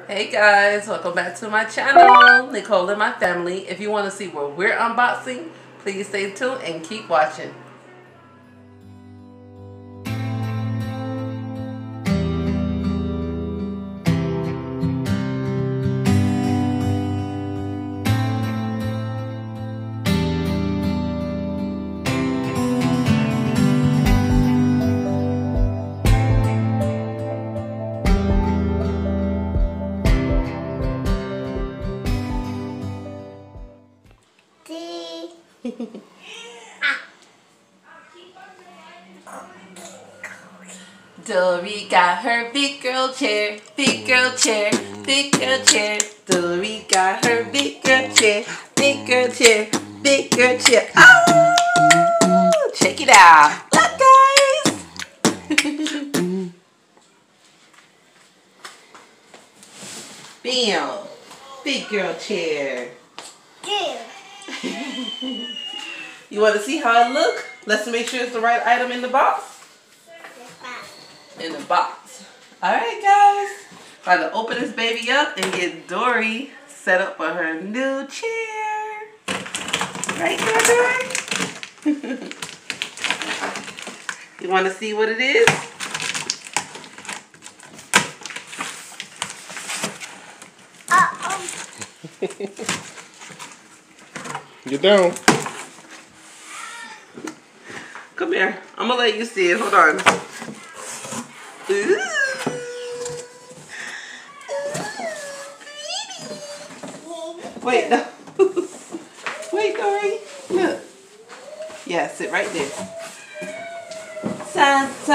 Hey guys, welcome back to my channel, Nicole and my family. If you want to see what we're unboxing, please stay tuned and keep watching. Dory got her big girl chair, big girl chair, big girl chair. Dory got her big girl chair, big girl chair, big girl chair. Oh, check it out. Look, guys. Bam, big girl chair. You want to see how it look? Let's make sure it's the right item in the box. In the box. Alright guys. About to open this baby up and get Dory set up for her new chair. Right there, Dory? You want to see what it is? Get down. Come here. I'm going to let you see it. Hold on. Ooh. Wait, no. Wait, Dory. Look. Yeah, sit right there. Ta-ta.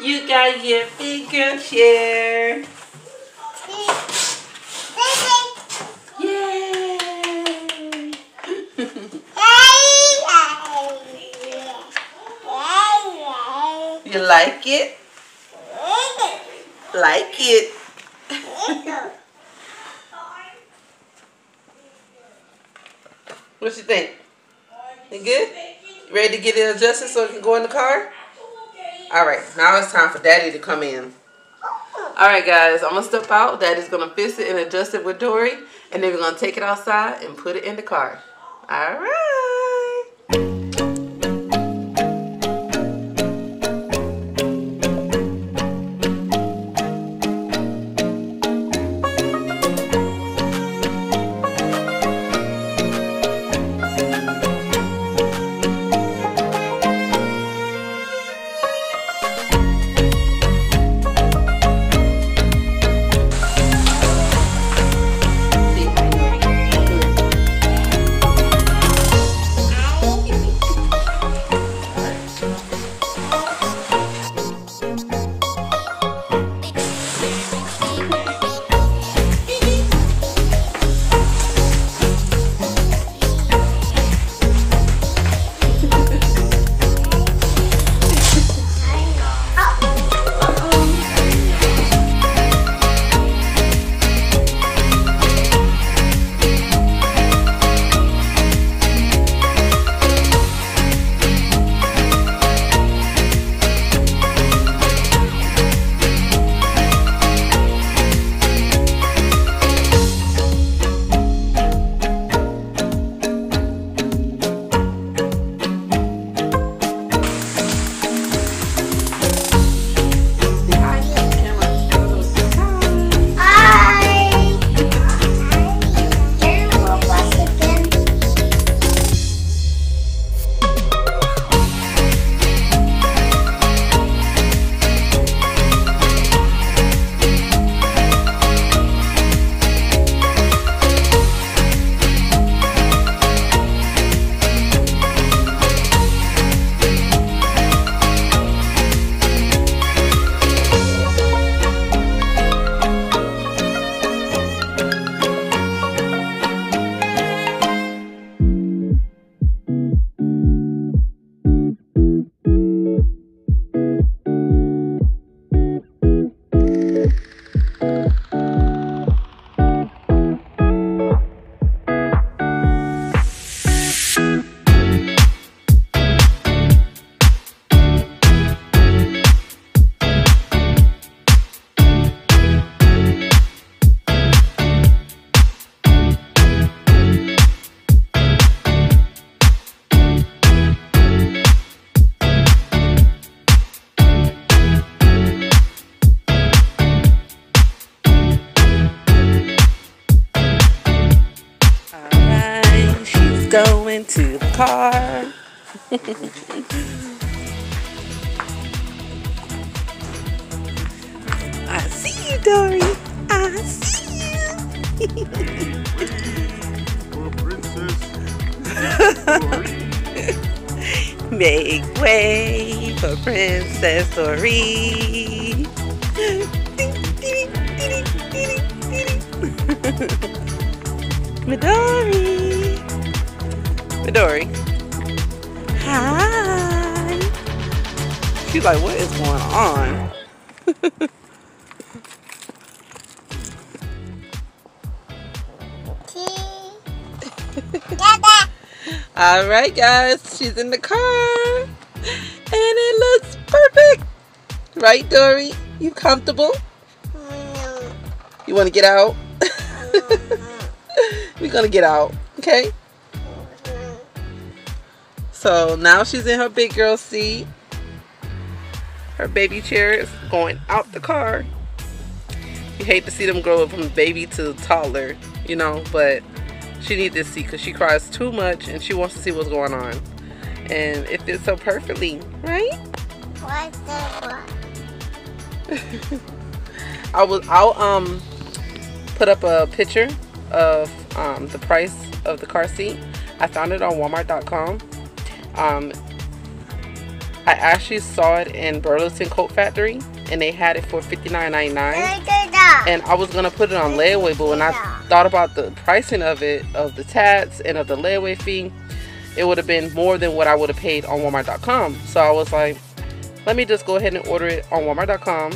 You got your big girl chair. You like it? Like it? What you think? You good? You ready to get it adjusted so it can go in the car? Alright, now it's time for Daddy to come in. Alright guys, I'm going to step out. Daddy's going to fix it and adjust it with Dory. And then we're going to take it outside and put it in the car. Alright. car. I see you, Dory. I see you. Oh, princess. Make way for Princess Dory. Midori. Midori. Hi. She's like, what is going on? All right, guys, she's in the car, and it looks perfect. Right, Dory? You comfortable? You want to get out? We're gonna get out, okay? So now she's in her big girl seat. Her baby chair is going out the car. You hate to see them grow from baby to toddler, you know, but she needs this seat because she cries too much and she wants to see what's going on. And it fits so perfectly, right? What's the one? I'll put up a picture of the price of the car seat. I found it on Walmart.com. I actually saw it in Burlington Coat Factory, and they had it for $59.99. And I was gonna put it on layaway, but when I thought about the pricing of it, of the tax and of the layaway fee, it would have been more than what I would have paid on Walmart.com. So I was like, let me just go ahead and order it on Walmart.com.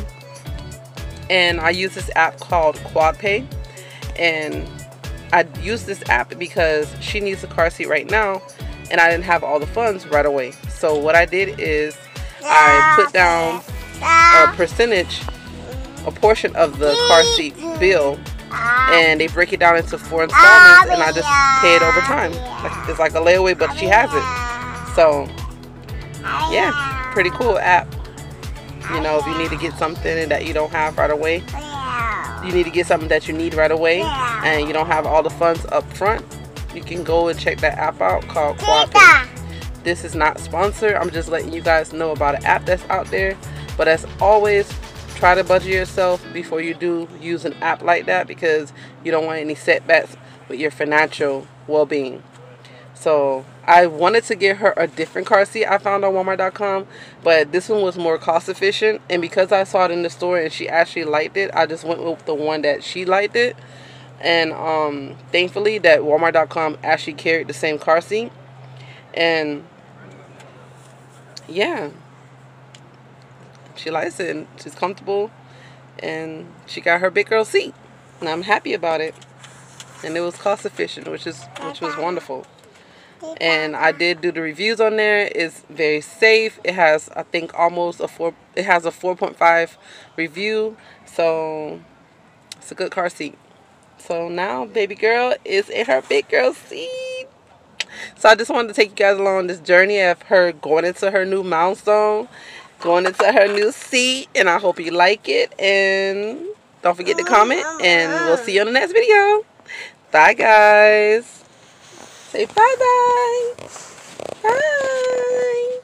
And I use this app called QuadPay, and I use this app because she needs a car seat right now, and I didn't have all the funds right away. So what I did is I put down a percentage, a portion of the car seat bill, and they break it down into 4 installments, and I just pay it over time. It's like a layaway, but she has it. So yeah, pretty cool app. You know, if you need to get something that you don't have right away, you need to get something that you need right away, and you don't have all the funds up front, you can go and check that app out called QuadPay. This is not sponsored. I'm just letting you guys know about an app that's out there. But as always, try to budget yourself before you do use an app like that, because you don't want any setbacks with your financial well-being. So I wanted to get her a different car seat I found on Walmart.com, but this one was more cost efficient, and because I saw it in the store and she actually liked it, I just went with the one that she liked it. And thankfully that Walmart.com actually carried the same car seat, and yeah, she likes it and she's comfortable, and she got her big girl seat, and I'm happy about it. And it was cost efficient, which was wonderful. And I did do the reviews on there. It's very safe. It has, I think, it has a 4.5 review, so it's a good car seat. So now baby girl is in her big girl seat. So I just wanted to take you guys along this journey of her going into her new milestone, going into her new seat, and I hope you like it. And don't forget to comment, and we'll see you on the next video. Bye, guys. Say bye-bye. Bye.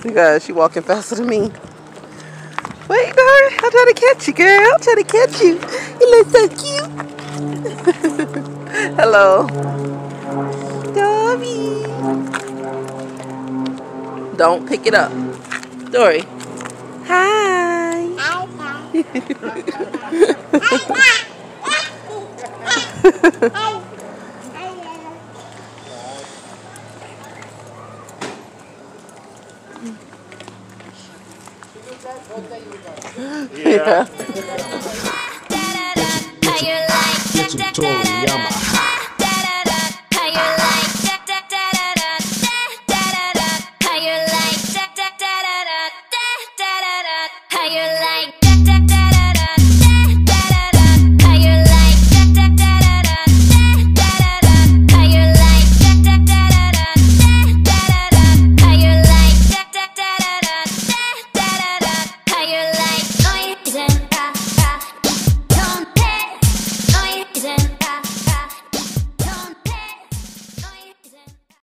You guys, she walking faster than me. Wait, Dory, I'm trying to catch you, girl. I'm trying to catch you. You look so cute. Hello. Dory. Don't pick it up. Dory. Hi. Yeah.